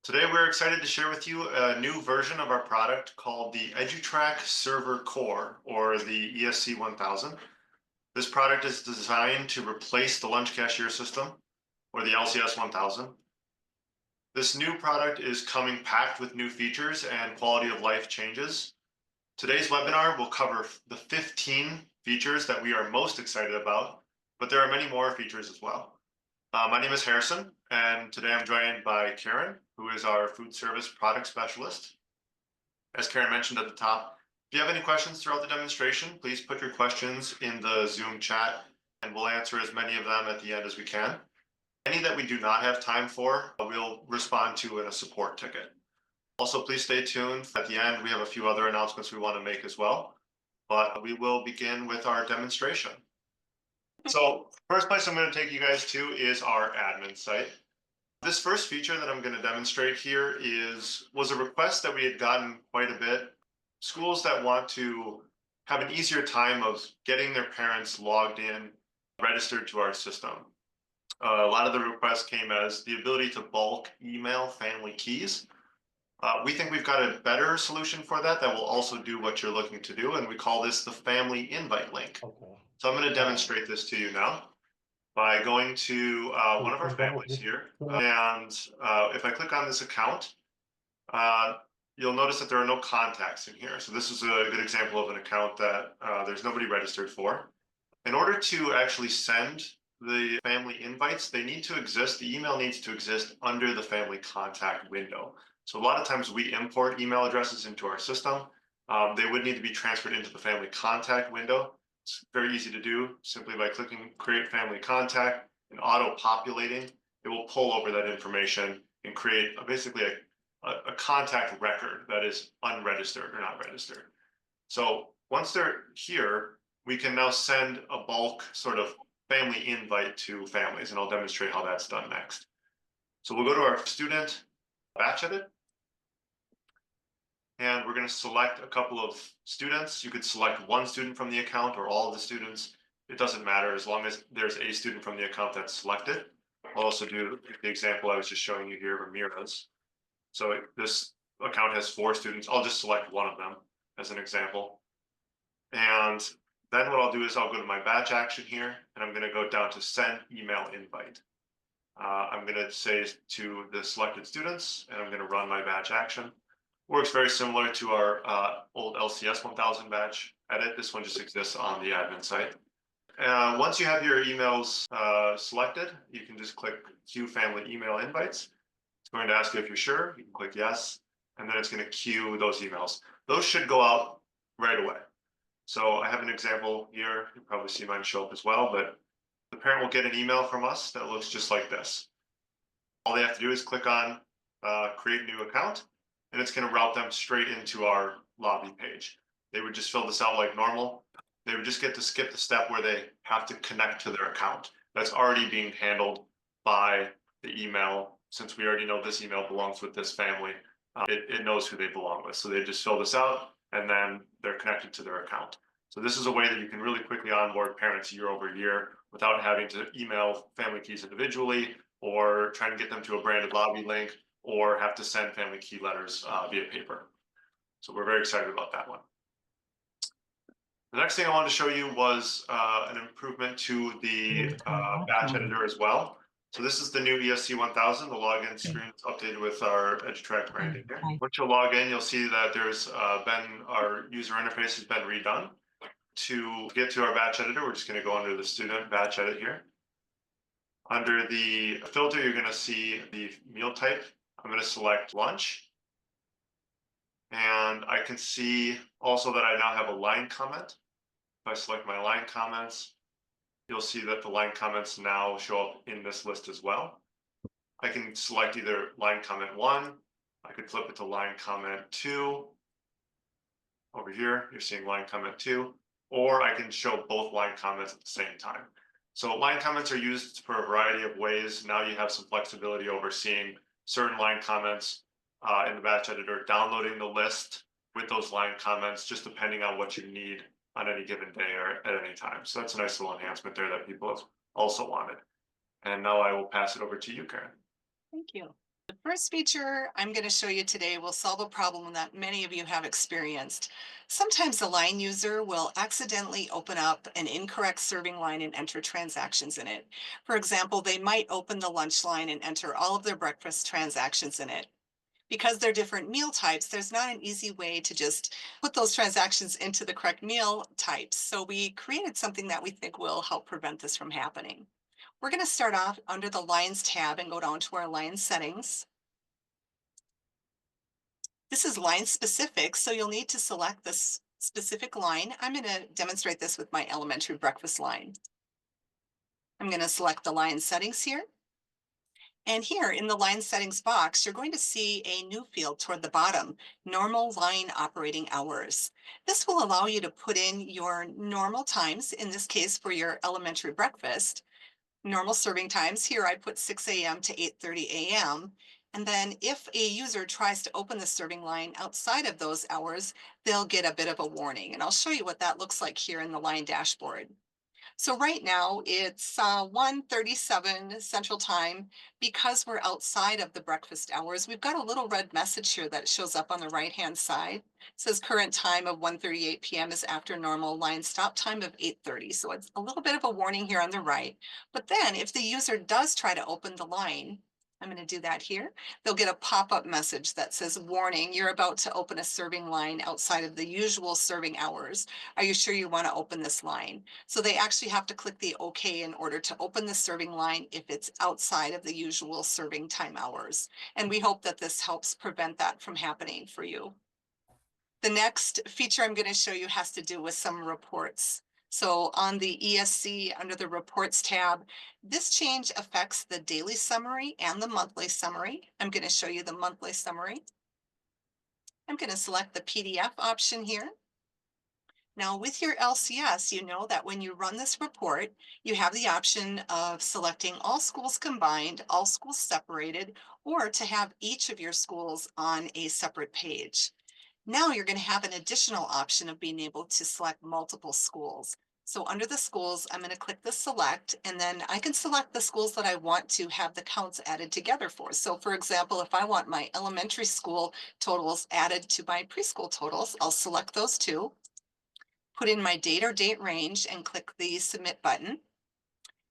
Today we're excited to share with you a new version of our product called the EduTrack Server Core, or the ESC 1000. This product is designed to replace the lunch cashier system, or the LCS 1000. This new product is coming packed with new features and quality of life changes. Today's webinar will cover the 15 features that we are most excited about, but there are many more features as well. My name is Harrison, and today I'm joined by Karen, who is our food service product specialist. As Karen mentioned at the top, if you have any questions throughout the demonstration, please put your questions in the Zoom chat, and we'll answer as many of them at the end as we can. Any that we do not have time for, we'll respond to in a support ticket. Also, please stay tuned. At the end, we have a few other announcements we want to make as well, but we will begin with our demonstration. So first place I'm going to take you guys to is our admin site. This first feature that I'm going to demonstrate here was a request that we had gotten quite a bit. Schools that want to have an easier time of getting their parents logged in, registered to our system. A lot of the requests came as the ability to bulk email family keys. We think we've got a better solution for that will also do what you're looking to do, and we call this the family invite link. Okay. So I'm going to demonstrate this to you now by going to one of our families here. And if I click on this account, you'll notice that there are no contacts in here. So this is a good example of an account that there's nobody registered for. In order to actually send the family invites, they need to exist. The email needs to exist under the family contact window. So a lot of times we import email addresses into our system. They would need to be transferred into the family contact window. It's very easy to do simply by clicking create family contact and auto-populating. It will pull over that information and create basically a contact record that is unregistered or not registered. So once they're here, we can now send a bulk sort of family invite to families, and I'll demonstrate how that's done next. So we'll go to our student batch edit. And we're going to select a couple of students. You could select one student from the account or all of the students. It doesn't matter as long as there's a student from the account that's selected. I'll also do the example I was just showing you here, Ramirez. So this account has 4 students. I'll just select one of them as an example. And then what I'll do is I'll go to my batch action here, and I'm going to go down to send email invite. I'm going to say to the selected students, and I'm going to run my batch action. Works very similar to our old LCS 1000 batch edit. This one just exists on the admin site. Once you have your emails selected, you can just click queue family email invites. It's going to ask you if you're sure. You can click yes, and then it's going to queue those emails. Those should go out right away. So I have an example here. You'll probably see mine show up as well, but the parent will get an email from us that looks just like this. All they have to do is click on create new account, and it's going to route them straight into our lobby page. They would just fill this out like normal. They would just get to skip the step where they have to connect to their account. That's already being handled by the email. Since we already know this email belongs with this family, it knows who they belong with. So they just fill this out, and then they're connected to their account. So this is a way that you can really quickly onboard parents year over year without having to email family keys individually or trying to get them to a branded lobby link or have to send family key letters via paper. So we're very excited about that one. The next thing I wanted to show you was an improvement to the batch editor as well. So this is the new ESC 1000. The login screen is updated with our EduTrack branding here. Once you log in, you'll see that there's our user interface has been redone. To get to our batch editor, we're just going to go under the student batch edit here. Under the filter, you're going to see the meal type. I'm going to select lunch. And I can see also that I now have a line comment. If I select my line comments, you'll see that the line comments now show up in this list as well. I can select either line comment 1. I could flip it to line comment 2. Over here, you're seeing line comment 2. Or I can show both line comments at the same time. So line comments are used for a variety of ways. Now you have some flexibility over seeing certain line comments in the batch editor, downloading the list with those line comments, just depending on what you need on any given day or at any time. So that's a nice little enhancement there that people have also wanted. And now I will pass it over to you, Karen. Thank you. The first feature I'm going to show you today will solve a problem that many of you have experienced. Sometimes a line user will accidentally open up an incorrect serving line and enter transactions in it. For example, they might open the lunch line and enter all of their breakfast transactions in it. Because they're different meal types, there's not an easy way to just put those transactions into the correct meal types. So we created something that we think will help prevent this from happening. We're going to start off under the Lines tab and go down to our line settings. This is line specific, so you'll need to select this specific line. I'm going to demonstrate this with my elementary breakfast line. I'm going to select the line settings here. And here in the line settings box, you're going to see a new field toward the bottom, normal line operating hours. This will allow you to put in your normal times, in this case for your elementary breakfast. Normal serving times, here I put 6 a.m. to 8:30 a.m. And then if a user tries to open the serving line outside of those hours, they'll get a bit of a warning. And I'll show you what that looks like here in the line dashboard. So right now it's 1:37 Central Time. Because we're outside of the breakfast hours, we've got a little red message here that shows up on the right-hand side. It says current time of 1:38 p.m. is after normal, line stop time of 8:30. So it's a little bit of a warning here on the right. But then if the user does try to open the line, I'm going to do that here. They'll get a pop-up message that says, warning, you're about to open a serving line outside of the usual serving hours. Are you sure you want to open this line? So they actually have to click the OK in order to open the serving line if it's outside of the usual serving time hours. And we hope that this helps prevent that from happening for you. The next feature I'm going to show you has to do with some reports. So on the ESC under the reports tab, this change affects the daily summary and the monthly summary. I'm going to show you the monthly summary. I'm going to select the PDF option here. Now with your LCS, you know that when you run this report, you have the option of selecting all schools combined, all schools separated, or to have each of your schools on a separate page. Now you're going to have an additional option of being able to select multiple schools. So under the schools, I'm going to click the select, and then I can select the schools that I want to have the counts added together for. So for example, if I want my elementary school totals added to my preschool totals, I'll select those two, put in my date or date range, and click the submit button.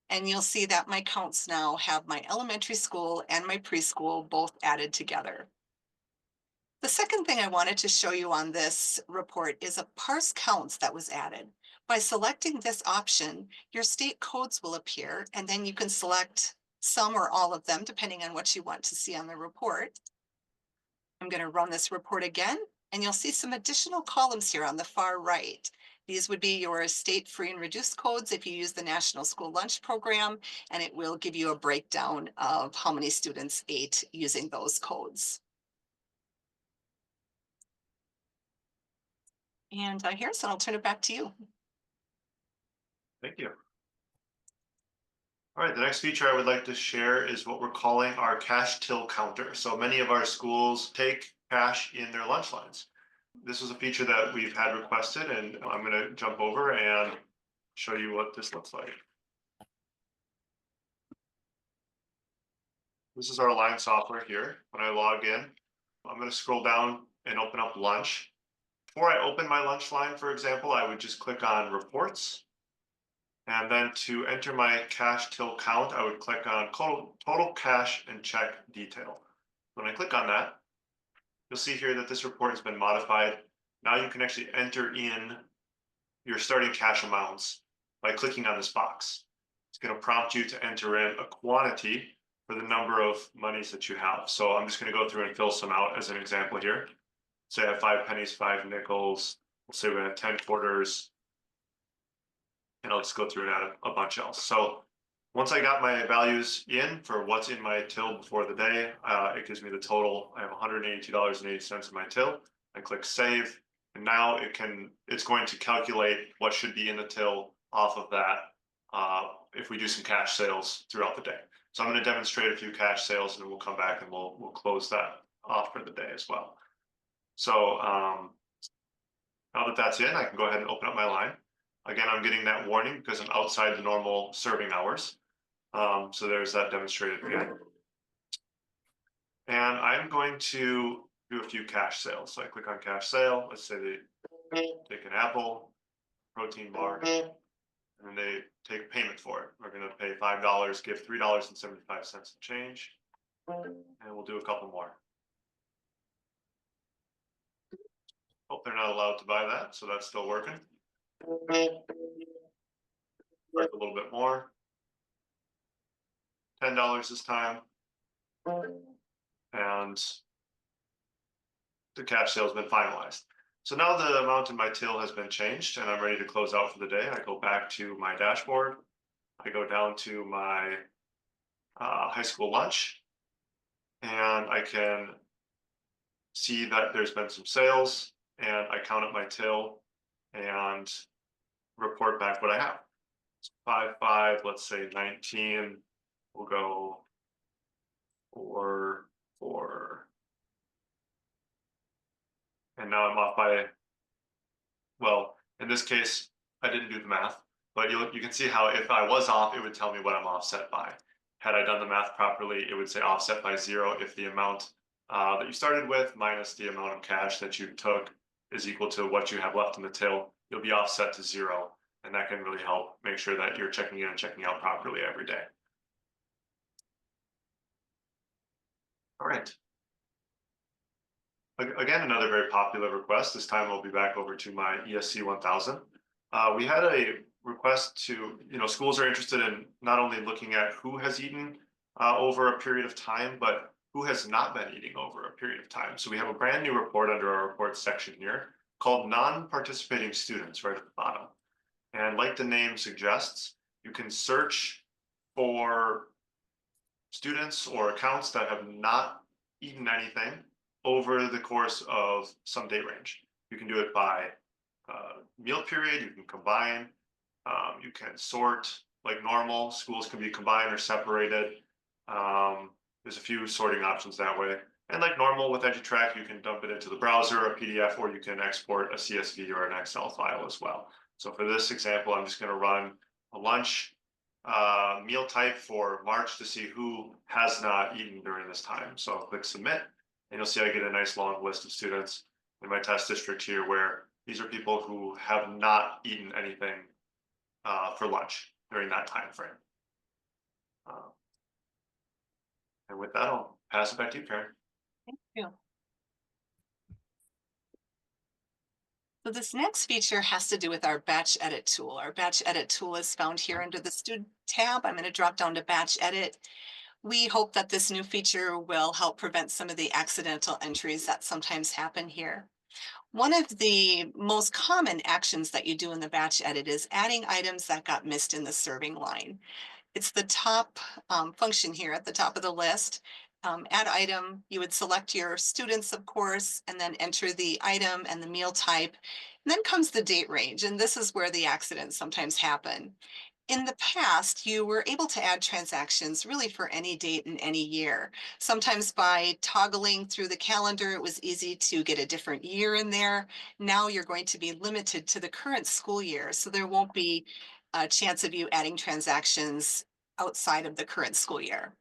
And you'll see that my counts now have my elementary school and my preschool both added together. The second thing I wanted to show you on this report is a parse counts that was added. By selecting this option, your state codes will appear, and then you can select some or all of them depending on what you want to see on the report. I'm going to run this report again, and you'll see some additional columns here on the far right. These would be your state free and reduced codes if you use the National School Lunch Program, and it will give you a breakdown of how many students ate using those codes. And Harrison, I'll turn it back to you. Thank you. All right, the next feature I would like to share is what we're calling our cash till counter. So many of our schools take cash in their lunch lines. This is a feature that we've had requested, and I'm going to jump over and show you what this looks like. This is our line software here. When I log in, I'm going to scroll down and open up lunch. Before I open my lunch line, for example, I would just click on reports. And then to enter my cash till count, I would click on total cash and check detail. When I click on that, you'll see here that this report has been modified. Now you can actually enter in your starting cash amounts by clicking on this box. It's going to prompt you to enter in a quantity for the number of monies that you have. So I'm just going to go through and fill some out as an example here. Say I have 5 pennies, 5 nickels. We'll say we have 10 quarters. And I'll just go through and add a bunch else. So once I got my values in for what's in my till before the day, it gives me the total. I have $182.80 in my till. I click save, and now it's going to calculate what should be in the till off of that if we do some cash sales throughout the day. So I'm going to demonstrate a few cash sales, and then we'll come back and we'll close that off for the day as well. So now that that's in, I can go ahead and open up my line. Again, I'm getting that warning because I'm outside the normal serving hours. So there's that demonstrated again. And I'm going to do a few cash sales. So I click on cash sale. Let's say they take an apple, protein bar, and then they take a payment for it. We're going to pay $5, give $3.75 in change, and we'll do a couple more. Oh, they're not allowed to buy that, so that's still working. Work a little bit more. $10 this time. And the cash sale has been finalized. So now the amount in my till has been changed and I'm ready to close out for the day. I go back to my dashboard. I go down to my high school lunch and I can see that there's been some sales and I count up my till and report back what I have. So 5, let's say 19, we'll go 4, and now I'm off by, well, in this case, I didn't do the math, but you can see how if I was off, it would tell me what I'm offset by. Had I done the math properly, it would say offset by 0 if the amount that you started with minus the amount of cash that you took is equal to what you have left in the till. You'll be offset to 0, and that can really help make sure that you're checking in and checking out properly every day. All right. Again, another very popular request. This time I'll be back over to my ESC 1000. We had a request to, schools are interested in not only looking at who has eaten over a period of time, but who has not been eating over a period of time. So we have a brand new report under our reports section here called non-participating students right at the bottom. And like the name suggests, you can search for students or accounts that have not eaten anything over the course of some date range. You can do it by meal period, you can combine, you can sort like normal. Schools can be combined or separated. There's a few sorting options that way. And like normal with EduTrack, you can dump it into the browser, a PDF, or you can export a CSV or an Excel file as well. So for this example, I'm just going to run a lunch meal type for March to see who has not eaten during this time. So I'll click submit, and you'll see I get a nice long list of students in my test district here where these are people who have not eaten anything for lunch during that time frame. And with that, I'll pass it back to you, Karen. Thank you. So this next feature has to do with our batch edit tool. Our batch edit tool is found here under the student tab. I'm going to drop down to batch edit. We hope that this new feature will help prevent some of the accidental entries that sometimes happen here. One of the most common actions that you do in the batch edit is adding items that got missed in the serving line. It's the top function here at the top of the list. Add item, you would select your students, of course, and then enter the item and the meal type. And then comes the date range, and this is where the accidents sometimes happen. In the past, you were able to add transactions really for any date in any year. Sometimes by toggling through the calendar, it was easy to get a different year in there. Now you're going to be limited to the current school year, so there won't be a chance of you adding transactions outside of the current school year.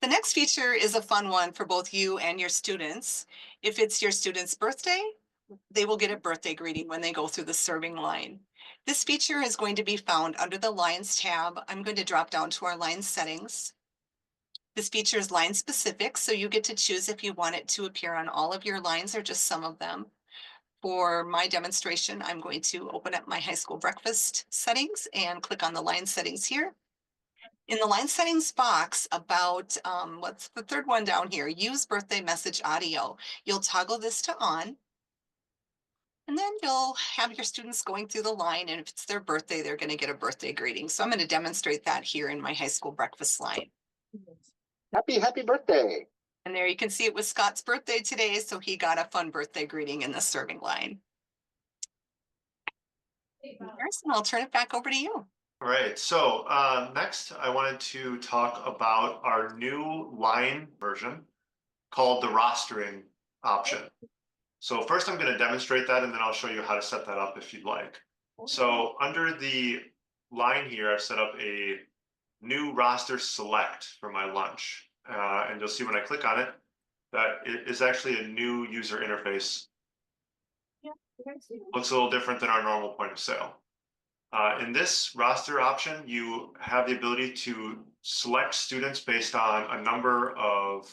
The next feature is a fun one for both you and your students. If it's your student's birthday, they will get a birthday greeting when they go through the serving line. This feature is going to be found under the Lines tab. I'm going to drop down to our line settings. This feature is line specific, so you get to choose if you want it to appear on all of your lines or just some of them. For my demonstration, I'm going to open up my high school breakfast settings and click on the line settings here. In the line settings box about, what's the third one down here? Use birthday message audio. You'll toggle this to on. And then you'll have your students going through the line, and if it's their birthday, they're going to get a birthday greeting. So I'm going to demonstrate that here in my high school breakfast line. Happy birthday. And there you can see it was Scott's birthday today, so he got a fun birthday greeting in the serving line. And I'll turn it back over to you. All right, so next I wanted to talk about our new line version called the rostering option. So first I'm going to demonstrate that and then I'll show you how to set that up if you'd like. So under the line here, I've set up a new roster select for my lunch. and you'll see when I click on it, that it is actually a new user interface. Looks a little different than our normal point of sale. In this roster option, you have the ability to select students based on a number of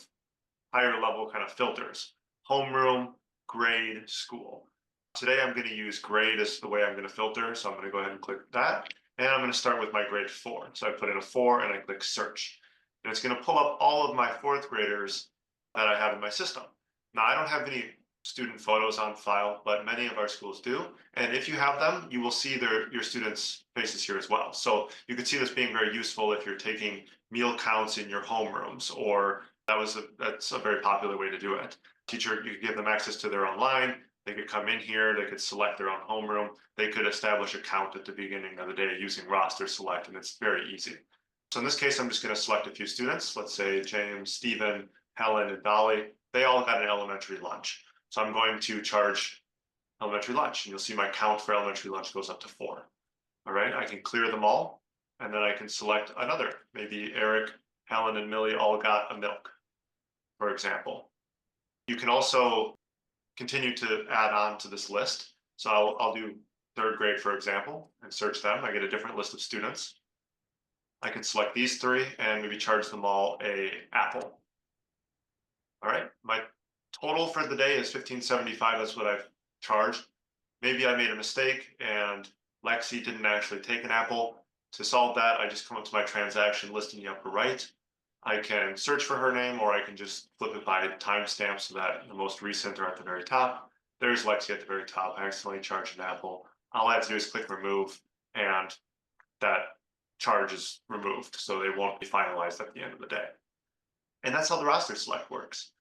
higher level kind of filters: homeroom, grade, school. Today, I'm going to use grade as the way I'm going to filter. So I'm going to go ahead and click that. And I'm going to start with my grade 4. So I put in a 4 and I click search. And it's going to pull up all of my 4th graders that I have in my system. Now, I don't have any student photos on file, but many of our schools do. And if you have them, you will see your students' faces here as well. So you can see this being very useful if you're taking meal counts in your homerooms, or that's a very popular way to do it. Teacher, you could give them access to their own line. They could come in here, they could select their own homeroom. They could establish a count at the beginning of the day using roster select, and it's very easy. So in this case, I'm just going to select a few students. Let's say James, Stephen, Helen, and Dolly. They all got an elementary lunch. So I'm going to charge elementary lunch, and you'll see my count for elementary lunch goes up to 4. All right, I can clear them all, and then I can select another. Maybe Eric, Helen, and Millie all got a milk, for example. You can also continue to add on to this list. So I'll do 3rd grade, for example, and search them. I get a different list of students. I can select these 3 and maybe charge them all an apple. All right, my total for the day is $15.75. That's what I've charged. Maybe I made a mistake and Lexi didn't actually take an apple. To solve that, I just come up to my transaction list in the upper right. I can search for her name, or I can just flip it by timestamp so that the most recent are at the very top. There's Lexi at the very top. I accidentally charged an apple. All I have to do is click remove, and that charge is removed, so they won't be finalized at the end of the day. And that's how the roster select works.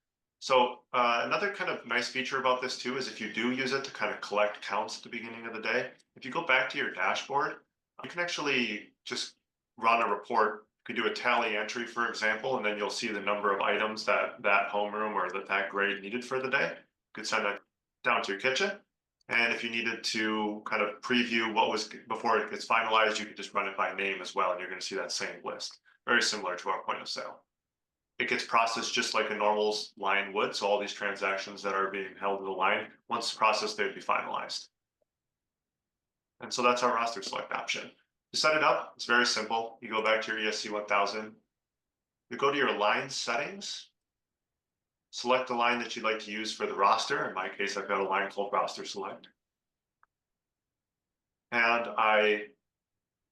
So another kind of nice feature about this too is if you do use it to kind of collect counts at the beginning of the day, if you go back to your dashboard, you can actually just run a report. You could do a tally entry, for example, and then you'll see the number of items that homeroom or that grade needed for the day. You could send it down to your kitchen. And if you needed to kind of preview what was before it gets finalized, you could just run it by name as well, and you're going to see that same list. Very similar to our point of sale. It gets processed just like a normal line would. So all these transactions that are being held in the line, once processed, they would be finalized. And so that's our roster select option. To set it up, it's very simple. You go back to your ESC 1000. You go to your line settings. Select the line that you'd like to use for the roster. In my case, I've got a line called roster select. And I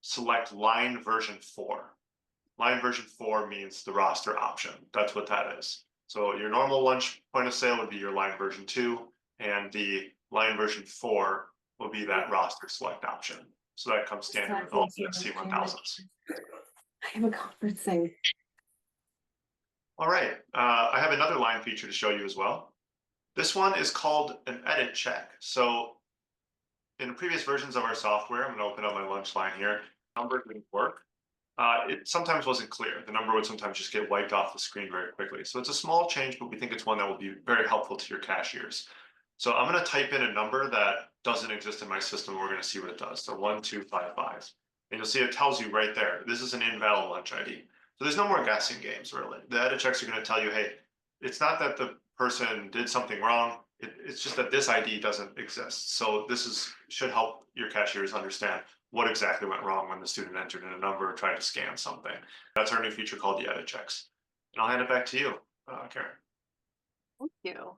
select line version 4. Line version 4 means the roster option. That's what that is. So your normal lunch point of sale would be your line version 2, and the line version 4 will be that roster select option. So that comes standard with all ESC 1000s. I have a conference thing. All right, I have another line feature to show you as well. This one is called an edit check. So in previous versions of our software, I'm going to open up my lunch line here. Number didn't work. It sometimes wasn't clear. The number would sometimes just get wiped off the screen very quickly. So it's a small change, but we think it's one that will be very helpful to your cashiers. So I'm going to type in a number that doesn't exist in my system. We're going to see what it does. So 1255. And you'll see it tells you right there, this is an invalid lunch ID. So there's no more guessing games, really. The edit checks are going to tell you, hey, it's not that the person did something wrong. It's just that this ID doesn't exist. So this should help your cashiers understand what exactly went wrong when the student entered in a number or tried to scan something. That's our new feature called the edit checks. And I'll hand it back to you, Karen. Thank you.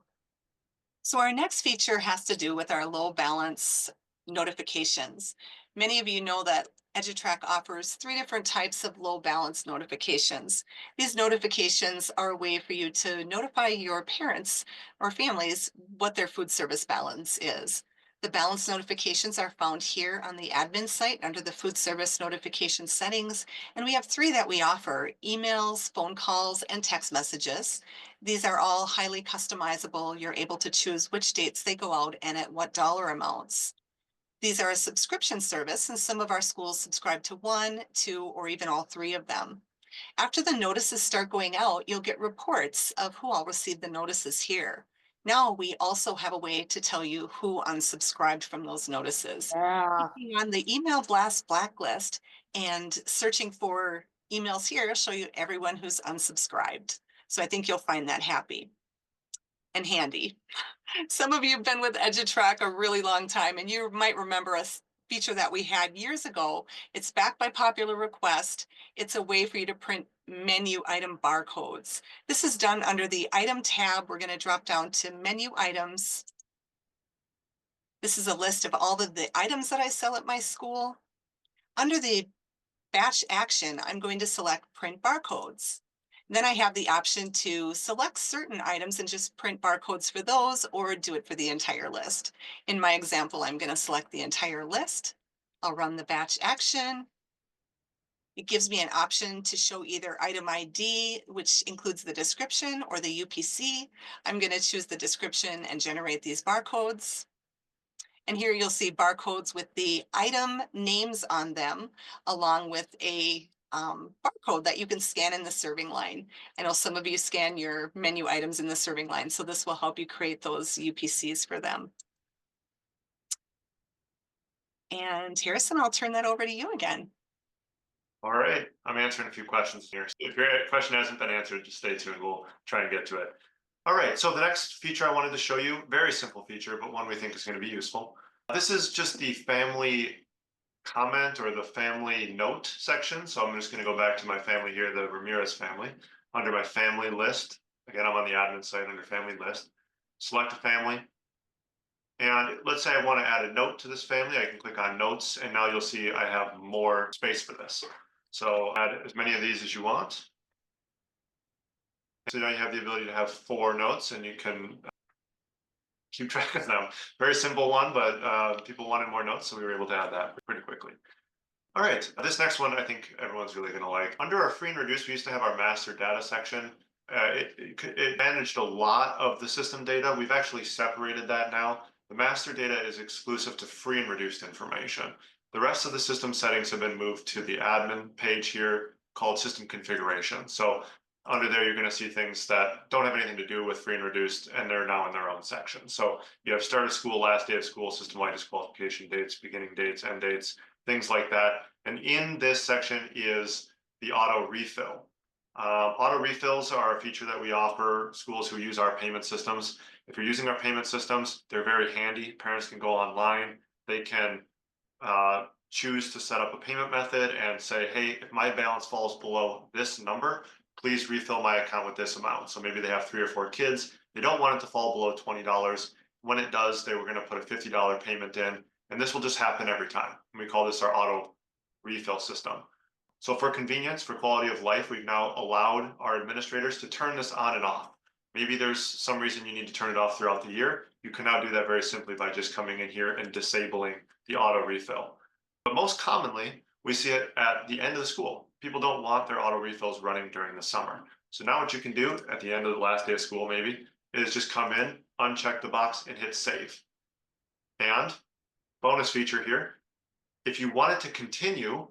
So our next feature has to do with our low balance notifications. Many of you know that EduTrack offers 3 different types of low balance notifications. These notifications are a way for you to notify your parents or families what their food service balance is. The balance notifications are found here on the admin site under the food service notification settings. And we have 3 that we offer: emails, phone calls, and text messages. These are all highly customizable. You're able to choose which dates they go out and at what dollar amounts. These are a subscription service, and some of our schools subscribe to 1, 2, or even all 3 of them. After the notices start going out, you'll get reports of who all received the notices here. Now we also have a way to tell you who unsubscribed from those notices. Yeah. Clicking on the email blast blacklist and searching for emails here show you everyone who's unsubscribed. So I think you'll find that happy and handy. Some of you have been with EduTrack a really long time, and you might remember a feature that we had years ago. It's back by popular request. It's a way for you to print menu item barcodes. This is done under the item tab. We're going to drop down to menu items. This is a list of all of the items that I sell at my school. Under the batch action, I'm going to select print barcodes. Then I have the option to select certain items and just print barcodes for those, or do it for the entire list. In my example, I'm going to select the entire list. I'll run the batch action. It gives me an option to show either item ID, which includes the description, or the UPC. I'm going to choose the description and generate these barcodes. And here you'll see barcodes with the item names on them, along with a barcode that you can scan in the serving line. I know some of you scan your menu items in the serving line, so this will help you create those UPCs for them. And Harrison, I'll turn that over to you again. All right, I'm answering a few questions here. If your question hasn't been answered, just stay tuned. We'll try and get to it. All right, so the next feature I wanted to show you, very simple feature, but one we think is going to be useful. This is just the family comment or the family note section. So I'm just going to go back to my family here, the Ramirez family. Under my family list, again, I'm on the admin site under family list. Select a family. And let's say I want to add a note to this family. I can click on notes, and now you'll see I have more space for this. So add as many of these as you want. So now you have the ability to have 4 notes, and you can keep track of them. Very simple one, but people wanted more notes, so we were able to add that pretty quickly. All right, this next one I think everyone's really going to like. Under our free and reduced, we used to have our master data section. It managed a lot of the system data. We've actually separated that now. The master data is exclusive to free and reduced information. The rest of the system settings have been moved to the admin page here called system configuration. So under there, you're going to see things that don't have anything to do with free and reduced, and they're now in their own section. So you have start of school, last day of school, system-wide disqualification dates, beginning dates, end dates, things like that. And in this section is the auto refill. Auto refills are a feature that we offer schools who use our payment systems. If you're using our payment systems, they're very handy. Parents can go online. They can choose to set up a payment method and say, hey, if my balance falls below this number, please refill my account with this amount. So maybe they have 3 or 4 kids. They don't want it to fall below $20. When it does, they were going to put a $50 payment in, and this will just happen every time. And we call this our auto refill system. So for convenience, for quality of life, we've now allowed our administrators to turn this on and off. Maybe there's some reason you need to turn it off throughout the year. You can now do that very simply by just coming in here and disabling the auto refill. But most commonly, we see it at the end of the school. People don't want their auto refills running during the summer. So now what you can do at the end of the last day of school maybe is just come in, uncheck the box, and hit save. And bonus feature here, if you want it to continue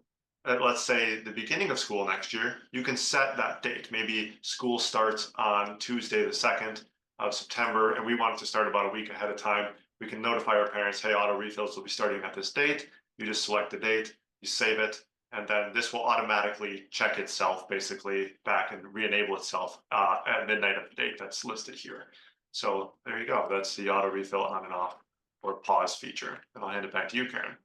at, let's say, the beginning of school next year, you can set that date. Maybe school starts on Tuesday, the 2nd of September, and we want it to start about a week ahead of time. We can notify our parents, hey, auto refills will be starting at this date. You just select the date, you save it, and then this will automatically check itself basically back and re-enable itself at midnight of the date that's listed here. So there you go. That's the auto refill on and off or pause feature. And I'll hand it back to you, Karen.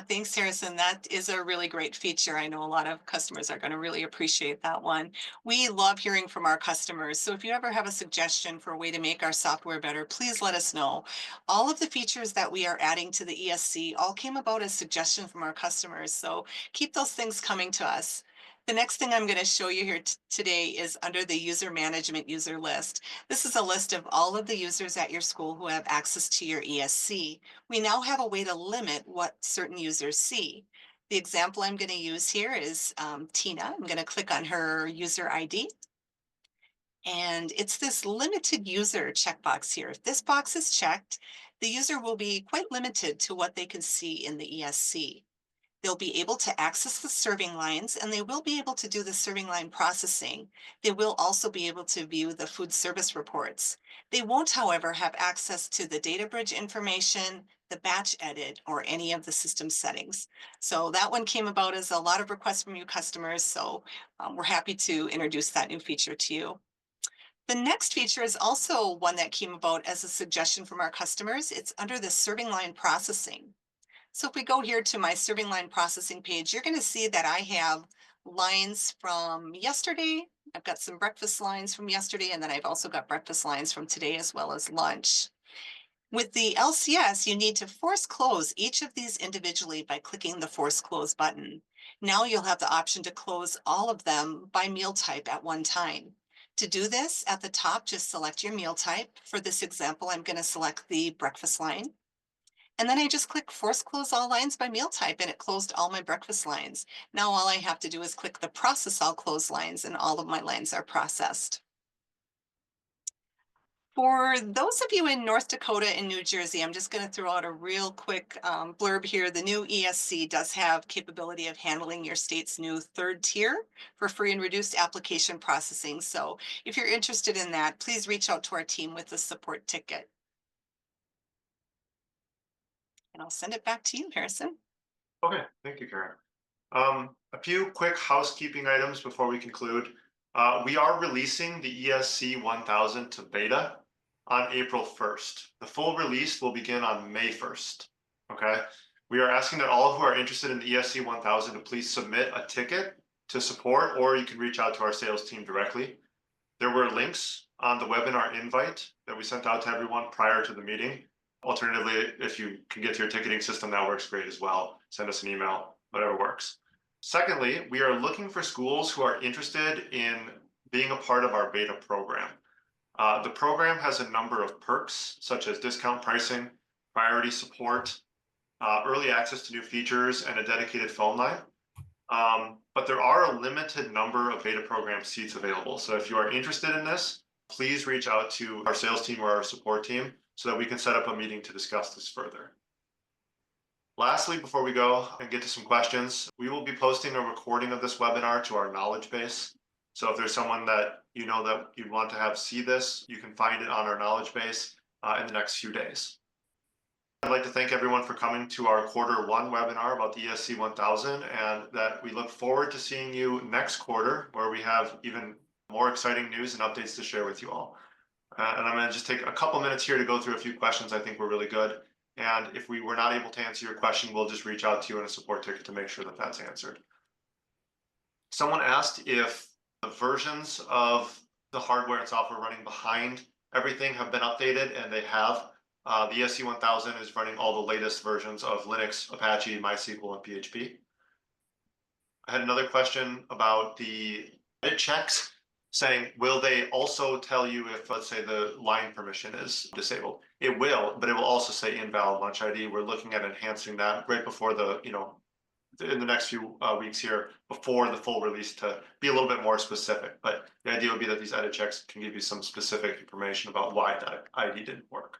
Thanks, Harrison. That is a really great feature. I know a lot of customers are going to really appreciate that one. We love hearing from our customers. So if you ever have a suggestion for a way to make our software better, please let us know. All of the features that we are adding to the ESC all came about as suggestions from our customers. So keep those things coming to us. The next thing I'm going to show you here today is under the user management user list. This is a list of all of the users at your school who have access to your ESC. We now have a way to limit what certain users see. The example I'm going to use here is Tina. I'm going to click on her user ID. And it's this limited user checkbox here. If this box is checked, the user will be quite limited to what they can see in the ESC. They'll be able to access the serving lines, and they will be able to do the serving line processing. They will also be able to view the food service reports. They won't, however, have access to the data bridge information, the batch edit, or any of the system settings. So that one came about as a lot of requests from you customers, so we're happy to introduce that new feature to you. The next feature is also one that came about as a suggestion from our customers. It's under the serving line processing. So if we go here to my serving line processing page, you're going to see that I have lines from yesterday. I've got some breakfast lines from yesterday, and then I've also got breakfast lines from today as well as lunch. With the LCS, you need to force close each of these individually by clicking the force close button. Now you'll have the option to close all of them by meal type at one time. To do this, at the top, just select your meal type. For this example, I'm going to select the breakfast line. And then I just click force close all lines by meal type, and it closed all my breakfast lines. Now all I have to do is click the process all close lines, and all of my lines are processed. For those of you in North Dakota and New Jersey, I'm just going to throw out a real quick blurb here. The new ESC does have capability of handling your state's new third tier for free and reduced application processing. So if you're interested in that, please reach out to our team with the support ticket. And I'll send it back to you, Harrison. Okay, thank you, Karen. A few quick housekeeping items before we conclude. We are releasing the ESC 1000 to beta on April 1st. The full release will begin on May 1st. Okay, we are asking that all who are interested in the ESC 1000 to please submit a ticket to support, or you can reach out to our sales team directly. There were links on the webinar invite that we sent out to everyone prior to the meeting. Alternatively, if you can get to your ticketing system, that works great as well. Send us an email, whatever works. Secondly, we are looking for schools who are interested in being a part of our beta program. The program has a number of perks, such as discount pricing, priority support, early access to new features, and a dedicated phone line. But there are a limited number of beta program seats available. So if you are interested in this, please reach out to our sales team or our support team so that we can set up a meeting to discuss this further. Lastly, before we go and get to some questions, we will be posting a recording of this webinar to our knowledge base. So if there's someone that you know that you want to have see this, you can find it on our knowledge base in the next few days. I'd like to thank everyone for coming to our Q1 webinar about the ESC 1000, and that we look forward to seeing you next quarter, where we have even more exciting news and updates to share with you all. And I'm going to just take a couple minutes here to go through a few questions I think were really good. And if we were not able to answer your question, we'll just reach out to you in a support ticket to make sure that that's answered. Someone asked if the versions of the hardware and software running behind everything have been updated, and they have. The ESC 1000 is running all the latest versions of Linux, Apache, MySQL, and PHP. I had another question about the edit checks, saying, will they also tell you if, let's say, the line permission is disabled? It will, but it will also say invalid lunch ID. We're looking at enhancing that right before the, in the next few weeks here, before the full release, to be a little bit more specific. But the idea would be that these edit checks can give you some specific information about why that ID didn't work.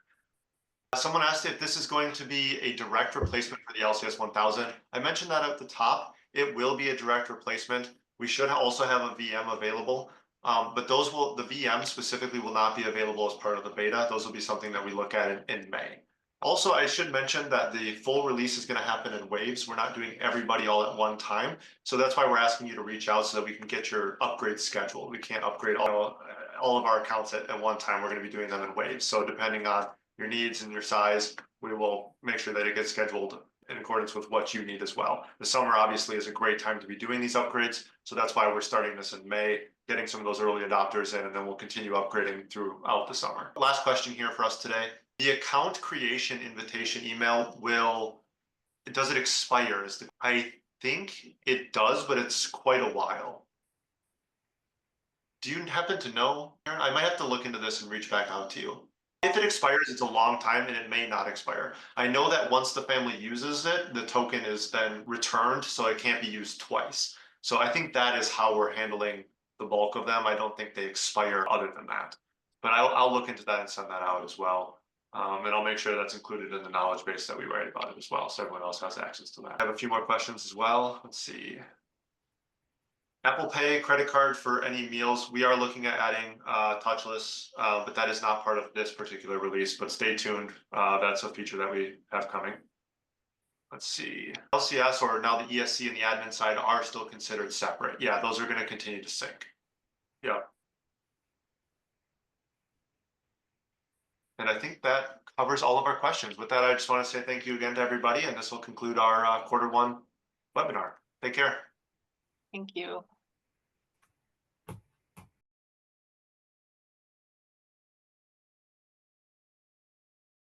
Someone asked if this is going to be a direct replacement for the LCS 1000. I mentioned that at the top. It will be a direct replacement. We should also have a VM available, but the VM specifically will not be available as part of the beta. Those will be something that we look at in May. Also, I should mention that the full release is going to happen in waves. We're not doing everybody all at one time. So that's why we're asking you to reach out so that we can get your upgrades scheduled. We can't upgrade all of our accounts at one time. We're going to be doing them in waves. So depending on your needs and your size, we will make sure that it gets scheduled in accordance with what you need as well. The summer obviously is a great time to be doing these upgrades. So that's why we're starting this in May, getting some of those early adopters in, and then we'll continue upgrading throughout the summer. Last question here for us today. The account creation invitation email does it expire? I think it does, but it's quite a while. Do you happen to know, Aaron? I might have to look into this and reach back out to you. If it expires, it's a long time, and it may not expire. I know that once the family uses it, the token is then returned, so it can't be used twice. So I think that is how we're handling the bulk of them. I don't think they expire other than that. But I'll look into that and send that out as well. And I'll make sure that's included in the knowledge base that we write about it as well, so everyone else has access to that. I have a few more questions as well. Let's see. Apple Pay credit card for any meals. We are looking at adding touchless, but that is not part of this particular release, but stay tuned. That's a feature that we have coming. Let's see. LCS, or now the ESC and the admin side, are still considered separate. Yeah, those are going to continue to sync. Yeah. And I think that covers all of our questions. With that, I just want to say thank you again to everybody, and this will conclude our quarter one webinar. Take care. Thank you.